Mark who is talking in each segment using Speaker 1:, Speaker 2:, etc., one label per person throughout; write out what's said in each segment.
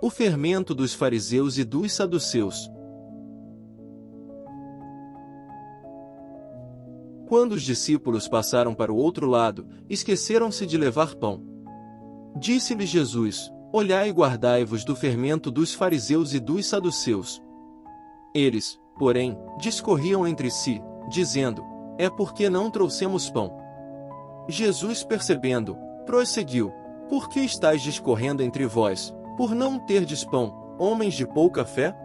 Speaker 1: O fermento dos fariseus e dos saduceus. Quando os discípulos passaram para o outro lado, esqueceram-se de levar pão. Disse-lhes Jesus: Olhai e guardai-vos do fermento dos fariseus e dos saduceus. Eles, porém, discorriam entre si, dizendo: É porque não trouxemos pão. Jesus, percebendo, prosseguiu: Por que estáis discorrendo entre vós, por não terdes pão, homens de pouca fé?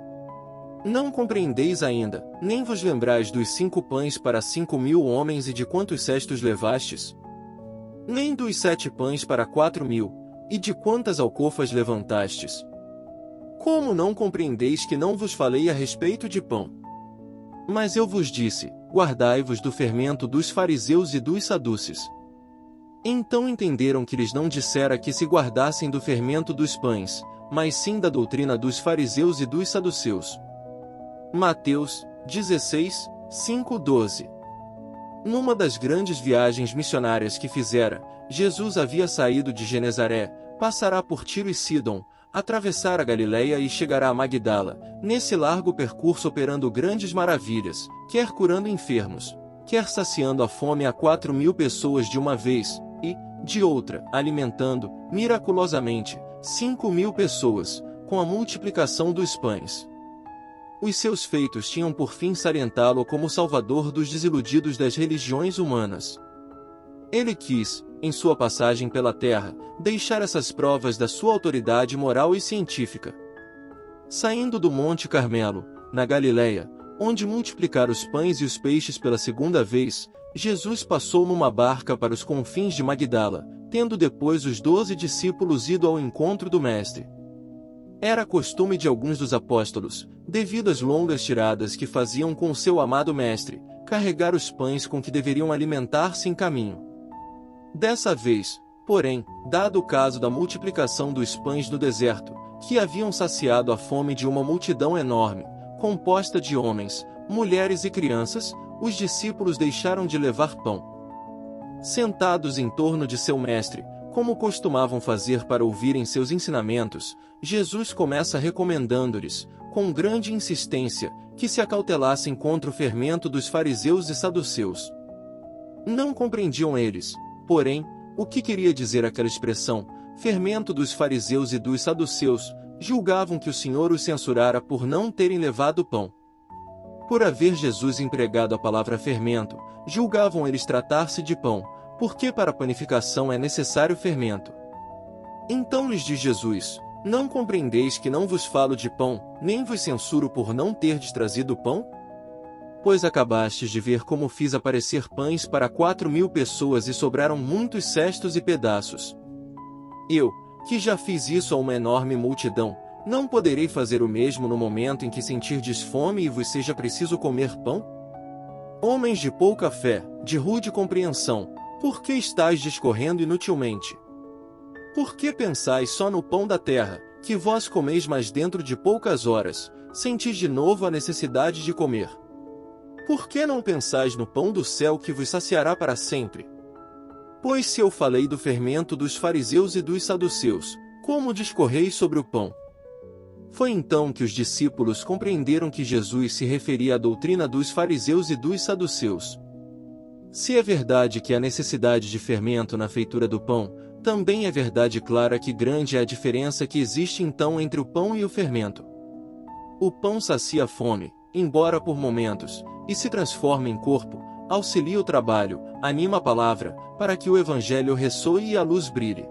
Speaker 1: Não compreendeis ainda, nem vos lembrais dos 5 pães para 5.000 homens e de quantos cestos levastes? Nem dos 7 pães para 4.000, e de quantas alcofas levantastes? Como não compreendeis que não vos falei a respeito de pão? Mas eu vos disse: guardai-vos do fermento dos fariseus e dos saduceus. Então entenderam que lhes não dissera que se guardassem do fermento dos pães, mas sim da doutrina dos fariseus e dos saduceus. Mateus 16, 5-12. Numa das grandes viagens missionárias que fizera, Jesus havia saído de Genezaré, passará por Tiro e Sidom, atravessar a Galileia e chegará a Magdala, nesse largo percurso operando grandes maravilhas, quer curando enfermos, quer saciando a fome a 4.000 pessoas de uma vez, e, de outra, alimentando, miraculosamente, 5.000 pessoas, com a multiplicação dos pães. Os seus feitos tinham por fim salientá-lo como salvador dos desiludidos das religiões humanas. Ele quis, em sua passagem pela terra, deixar essas provas da sua autoridade moral e científica. Saindo do Monte Carmelo, na Galileia, onde multiplicara os pães e os peixes pela segunda vez, Jesus passou numa barca para os confins de Magdala, tendo depois os 12 discípulos ido ao encontro do Mestre. Era costume de alguns dos apóstolos, devido às longas tiradas que faziam com seu amado Mestre, carregar os pães com que deveriam alimentar-se em caminho. Dessa vez, porém, dado o caso da multiplicação dos pães no deserto, que haviam saciado a fome de uma multidão enorme, composta de homens, mulheres e crianças, os discípulos deixaram de levar pão. Sentados em torno de seu mestre, como costumavam fazer para ouvirem seus ensinamentos, Jesus começa recomendando-lhes, com grande insistência, que se acautelassem contra o fermento dos fariseus e saduceus. Não compreendiam eles, porém, o que queria dizer aquela expressão, fermento dos fariseus e dos saduceus. Julgavam que o Senhor os censurara por não terem levado pão. Por haver Jesus empregado a palavra fermento, julgavam eles tratar-se de pão, porque para a panificação é necessário fermento. Então lhes diz Jesus: Não compreendeis que não vos falo de pão, nem vos censuro por não terdes trazido pão? Pois acabastes de ver como fiz aparecer pães para 4.000 pessoas e sobraram muitos cestos e pedaços. Eu, que já fiz isso a uma enorme multidão, não poderei fazer o mesmo no momento em que sentirdes fome e vos seja preciso comer pão? Homens de pouca fé, de rude compreensão, por que estáis discorrendo inutilmente? Por que pensais só no pão da terra, que vós comeis mas dentro de poucas horas, sentis de novo a necessidade de comer? Por que não pensais no pão do céu que vos saciará para sempre? Pois se eu falei do fermento dos fariseus e dos saduceus, como discorreis sobre o pão? Foi então que os discípulos compreenderam que Jesus se referia à doutrina dos fariseus e dos saduceus. Se é verdade que há necessidade de fermento na feitura do pão, também é verdade clara que grande é a diferença que existe então entre o pão e o fermento. O pão sacia a fome, embora por momentos, e se transforma em corpo, auxilia o trabalho, anima a palavra, para que o evangelho ressoe e a luz brilhe.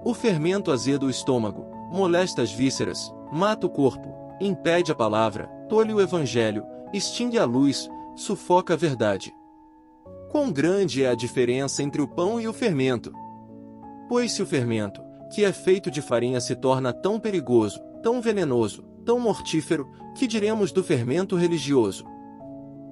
Speaker 1: O fermento azeda o estômago, molesta as vísceras, mata o corpo, impede a palavra, tolhe o evangelho, extingue a luz, sufoca a verdade. Quão grande é a diferença entre o pão e o fermento! Pois se o fermento, que é feito de farinha, se torna tão perigoso, tão venenoso, tão mortífero, que diremos do fermento religioso?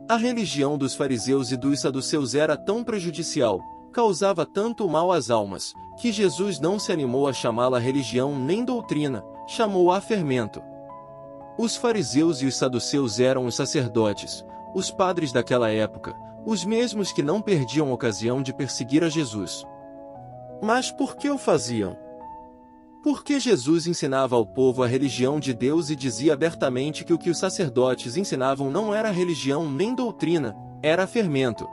Speaker 1: A religião dos fariseus e dos saduceus era tão prejudicial, causava tanto mal às almas, que Jesus não se animou a chamá-la religião nem doutrina, chamou-a fermento. Os fariseus e os saduceus eram os sacerdotes, os padres daquela época, os mesmos que não perdiam ocasião de perseguir a Jesus. Mas por que o faziam? Porque Jesus ensinava ao povo a religião de Deus e dizia abertamente que o que os sacerdotes ensinavam não era religião nem doutrina, era fermento.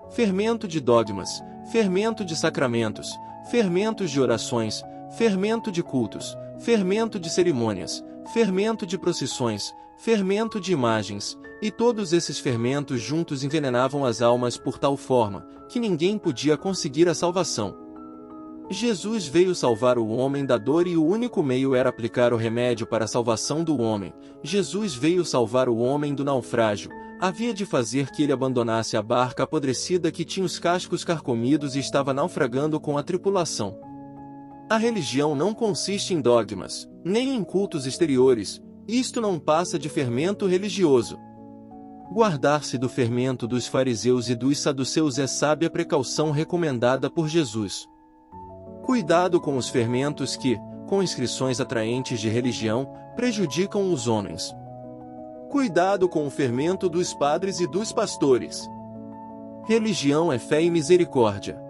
Speaker 1: Fermento de dogmas, fermento de sacramentos, fermentos de orações, fermento de cultos, fermento de cerimônias, fermento de procissões, fermento de imagens, e todos esses fermentos juntos envenenavam as almas por tal forma, que ninguém podia conseguir a salvação. Jesus veio salvar o homem da dor e o único meio era aplicar o remédio para a salvação do homem. Jesus veio salvar o homem do naufrágio, havia de fazer que ele abandonasse a barca apodrecida que tinha os cascos carcomidos e estava naufragando com a tripulação. A religião não consiste em dogmas, nem em cultos exteriores, isto não passa de fermento religioso. Guardar-se do fermento dos fariseus e dos saduceus é sábia precaução recomendada por Jesus. Cuidado com os fermentos que, com inscrições atraentes de religião, prejudicam os homens. Cuidado com o fermento dos padres e dos pastores. Religião é fé e misericórdia.